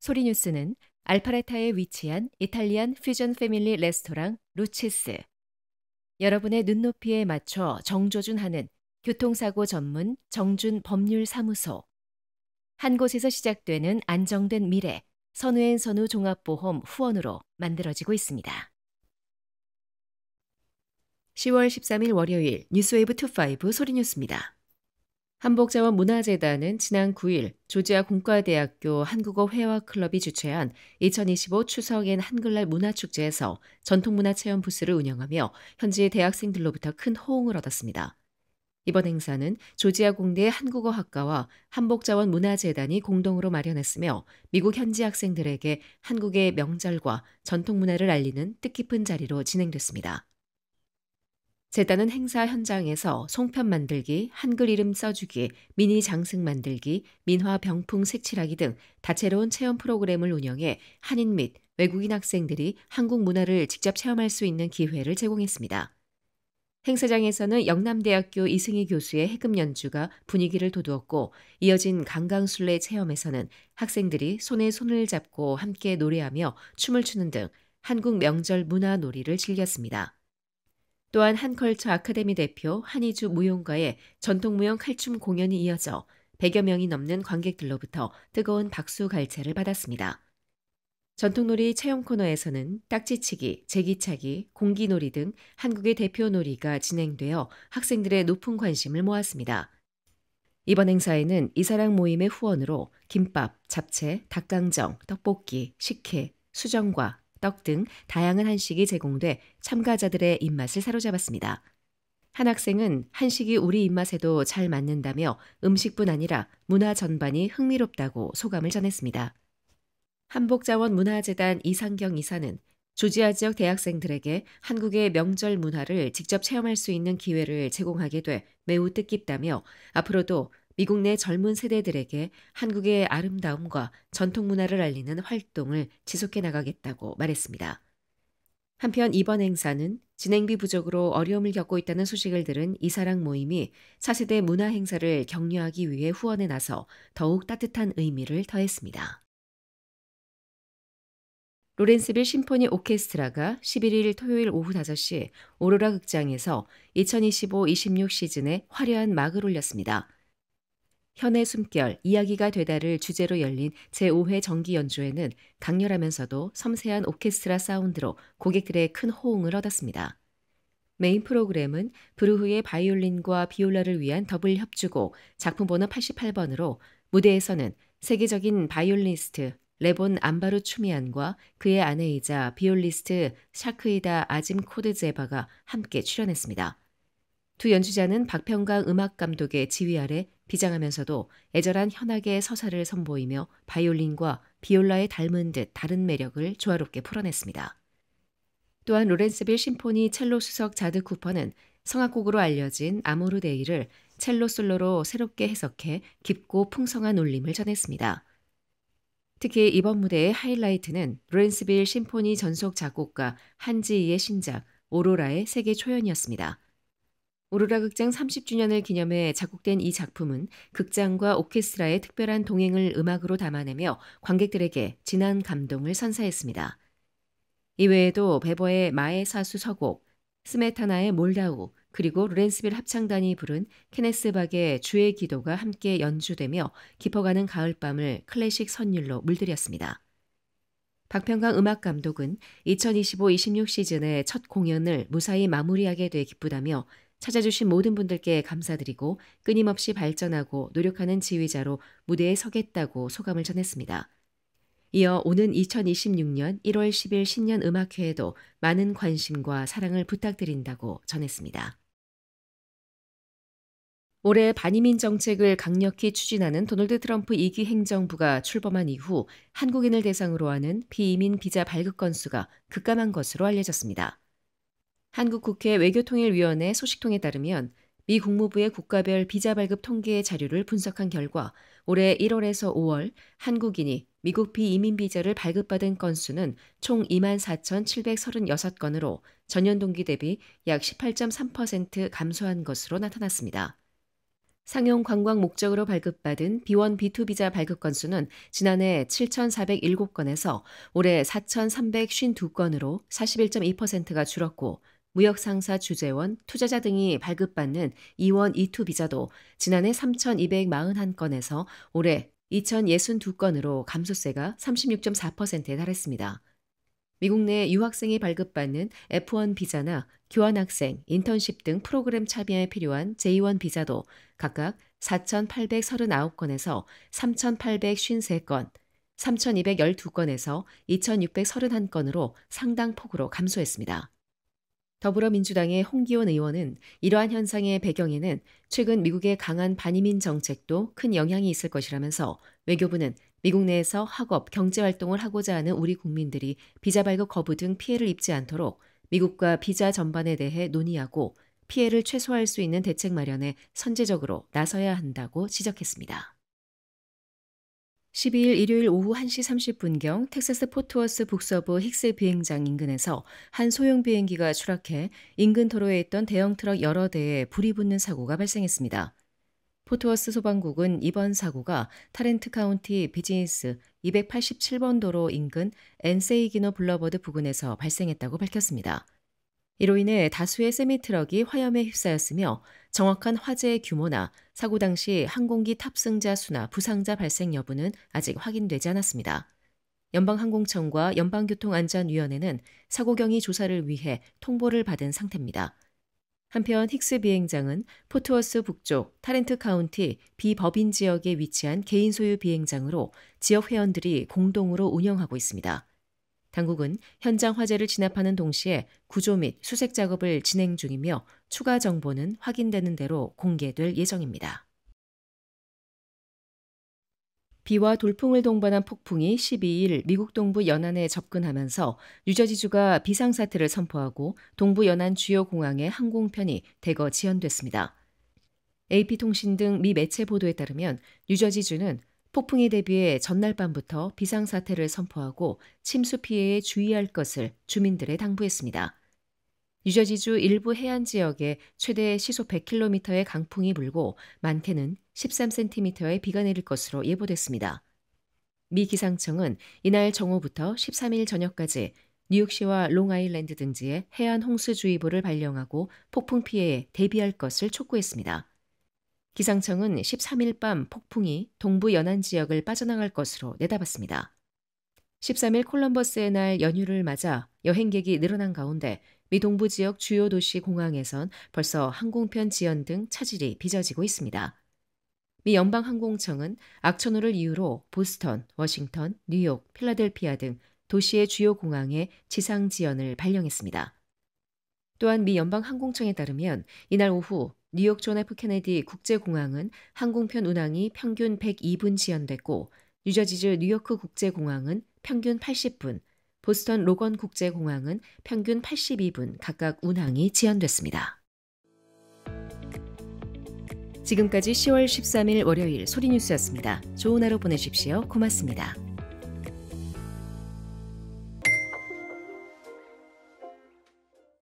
소리뉴스는 알파레타에 위치한 이탈리안 퓨전 패밀리 레스토랑 루치스, 여러분의 눈높이에 맞춰 정조준하는 교통사고 전문 정준 법률사무소, 한 곳에서 시작되는 안정된 미래 선우앤 선우 종합보험 후원으로 만들어지고 있습니다. 10월 13일 월요일 뉴스웨이브 25 소리뉴스입니다. 한복자원문화재단은 지난 9일 조지아 공과대학교 한국어 회화클럽이 주최한 2025 추석엔 한글날 문화축제에서 전통문화체험 부스를 운영하며 현지 대학생들로부터 큰 호응을 얻었습니다. 이번 행사는 조지아 공대 한국어학과와 한복자원문화재단이 공동으로 마련했으며 미국 현지 학생들에게 한국의 명절과 전통문화를 알리는 뜻깊은 자리로 진행됐습니다. 재단은 행사 현장에서 송편 만들기, 한글 이름 써주기, 미니 장승 만들기, 민화 병풍 색칠하기 등 다채로운 체험 프로그램을 운영해 한인 및 외국인 학생들이 한국 문화를 직접 체험할 수 있는 기회를 제공했습니다. 행사장에서는 영남대학교 이승희 교수의 해금 연주가 분위기를 돋우었고, 이어진 강강술래 체험에서는 학생들이 손에 손을 잡고 함께 노래하며 춤을 추는 등 한국 명절 문화 놀이를 즐겼습니다. 또한 한컬처 아카데미 대표 한희주 무용가의 전통무용 칼춤 공연이 이어져 100여 명이 넘는 관객들로부터 뜨거운 박수 갈채를 받았습니다. 전통놀이 체험 코너에서는 딱지치기, 제기차기, 공기놀이 등 한국의 대표 놀이가 진행되어 학생들의 높은 관심을 모았습니다. 이번 행사에는 이사랑 모임의 후원으로 김밥, 잡채, 닭강정, 떡볶이, 식혜, 수정과 떡 등 다양한 한식이 제공돼 참가자들의 입맛을 사로잡았습니다. 한 학생은 한식이 우리 입맛에도 잘 맞는다며 음식뿐 아니라 문화 전반이 흥미롭다고 소감을 전했습니다. 한복자원문화재단 이상경 이사는 조지아 지역 대학생들에게 한국의 명절 문화를 직접 체험할 수 있는 기회를 제공하게 돼 매우 뜻깊다며 앞으로도 미국 내 젊은 세대들에게 한국의 아름다움과 전통 문화를 알리는 활동을 지속해 나가겠다고 말했습니다. 한편 이번 행사는 진행비 부족으로 어려움을 겪고 있다는 소식을 들은 이사랑 모임이 차세대 문화 행사를 격려하기 위해 후원에 나서 더욱 따뜻한 의미를 더했습니다. 로렌스빌 심포니 오케스트라가 11일 토요일 오후 5시 오로라 극장에서 2025-26 시즌에 화려한 막을 올렸습니다. 현의 숨결, 이야기가 되다를 주제로 열린 제5회 정기 연주회는 강렬하면서도 섬세한 오케스트라 사운드로 고객들의 큰 호응을 얻었습니다. 메인 프로그램은 브루흐의 바이올린과 비올라를 위한 더블 협주곡 작품 번호 88번으로 무대에서는 세계적인 바이올리니스트 레본 암바루 추미안과 그의 아내이자 비올리스트 샤크이다 아짐 코드제바가 함께 출연했습니다. 두 연주자는 박평강 음악감독의 지휘 아래 비장하면서도 애절한 현악의 서사를 선보이며 바이올린과 비올라의 닮은 듯 다른 매력을 조화롭게 풀어냈습니다. 또한 로렌스빌 심포니 첼로 수석 자드 쿠퍼는 성악곡으로 알려진 아모르 데이를 첼로 솔로로 새롭게 해석해 깊고 풍성한 울림을 전했습니다. 특히 이번 무대의 하이라이트는 로렌스빌 심포니 전속 작곡가 한지희의 신작 오로라의 세계 초연이었습니다. 오로라 극장 30주년을 기념해 작곡된 이 작품은 극장과 오케스트라의 특별한 동행을 음악으로 담아내며 관객들에게 진한 감동을 선사했습니다. 이외에도 베버의 마의 사수 서곡, 스메타나의 몰다우, 그리고 로렌스빌 합창단이 부른 케네스 박의 주의 기도가 함께 연주되며 깊어가는 가을밤을 클래식 선율로 물들였습니다. 박평강 음악감독은 2025-26 시즌의 첫 공연을 무사히 마무리하게 돼 기쁘다며 찾아주신 모든 분들께 감사드리고 끊임없이 발전하고 노력하는 지휘자로 무대에 서겠다고 소감을 전했습니다. 이어 오는 2026년 1월 10일 신년 음악회에도 많은 관심과 사랑을 부탁드린다고 전했습니다. 올해 반이민 정책을 강력히 추진하는 도널드 트럼프 2기 행정부가 출범한 이후 한국인을 대상으로 하는 비이민 비자 발급 건수가 급감한 것으로 알려졌습니다. 한국국회 외교통일위원회 소식통에 따르면 미 국무부의 국가별 비자 발급 통계 자료를 분석한 결과 올해 1월에서 5월 한국인이 미국 비이민 비자를 발급받은 건수는 총 24,736건으로 전년 동기 대비 약 18.3% 감소한 것으로 나타났습니다. 상용 관광 목적으로 발급받은 B1, B2 비자 발급 건수는 지난해 7,407건에서 올해 4,352건으로 41.2%가 줄었고 무역 상사 주재원, 투자자 등이 발급받는 E1, E2 비자도 지난해 3,241건에서 올해 2,062건으로 감소세가 36.4%에 달했습니다. 미국 내 유학생이 발급받는 F1 비자나 교환학생, 인턴십 등 프로그램 참여에 필요한 J1 비자도 각각 4,839건에서 3,853건, 3,212건에서 2,631건으로 상당 폭으로 감소했습니다. 더불어민주당의 홍기원 의원은 이러한 현상의 배경에는 최근 미국의 강한 반이민 정책도 큰 영향이 있을 것이라면서 외교부는 미국 내에서 학업, 경제활동을 하고자 하는 우리 국민들이 비자 발급 거부 등 피해를 입지 않도록 미국과 비자 전반에 대해 논의하고 피해를 최소화할 수 있는 대책 마련에 선제적으로 나서야 한다고 지적했습니다. 12일 일요일 오후 1시 30분경 텍사스 포트워스 북서부 힉스 비행장 인근에서 한 소형 비행기가 추락해 인근 도로에 있던 대형 트럭 여러 대에 불이 붙는 사고가 발생했습니다. 포트워스 소방국은 이번 사고가 타렌트 카운티 비즈니스 287번 도로 인근 엔세이기노 블러버드 부근에서 발생했다고 밝혔습니다. 이로 인해 다수의 세미트럭이 화염에 휩싸였으며 정확한 화재의 규모나 사고 당시 항공기 탑승자 수나 부상자 발생 여부는 아직 확인되지 않았습니다. 연방항공청과 연방교통안전위원회는 사고 경위 조사를 위해 통보를 받은 상태입니다. 한편 힉스 비행장은 포트워스 북쪽 타렌트 카운티 비법인 지역에 위치한 개인 소유 비행장으로 지역 회원들이 공동으로 운영하고 있습니다. 당국은 현장 화재를 진압하는 동시에 구조 및 수색 작업을 진행 중이며 추가 정보는 확인되는 대로 공개될 예정입니다. 비와 돌풍을 동반한 폭풍이 12일 미국 동부 연안에 접근하면서 뉴저지주가 비상사태를 선포하고 동부 연안 주요 공항의 항공편이 대거 지연됐습니다. AP통신 등 미 매체 보도에 따르면 뉴저지주는 폭풍에 대비해 전날 밤부터 비상사태를 선포하고 침수 피해에 주의할 것을 주민들에 당부했습니다. 뉴저지주 일부 해안 지역에 최대 시속 100km의 강풍이 불고 많게는 13cm의 비가 내릴 것으로 예보됐습니다. 미 기상청은 이날 정오부터 13일 저녁까지 뉴욕시와 롱아일랜드 등지에 해안 홍수주의보를 발령하고 폭풍 피해에 대비할 것을 촉구했습니다. 기상청은 13일 밤 폭풍이 동부 연안 지역을 빠져나갈 것으로 내다봤습니다. 13일 콜럼버스의 날 연휴를 맞아 여행객이 늘어난 가운데 미 동부 지역 주요 도시 공항에선 벌써 항공편 지연 등 차질이 빚어지고 있습니다. 미 연방항공청은 악천후를 이유로 보스턴, 워싱턴, 뉴욕, 필라델피아 등 도시의 주요 공항에 지상 지연을 발령했습니다. 또한 미 연방항공청에 따르면 이날 오후 뉴욕 존 F 케네디 국제공항은 항공편 운항이 평균 102분 지연됐고 뉴저지주 뉴요크 국제공항은 평균 80분, 보스턴 로건 국제공항은 평균 82분 각각 운항이 지연됐습니다. 지금까지 10월 13일 월요일 소리뉴스였습니다. 좋은 하루 보내십시오. 고맙습니다.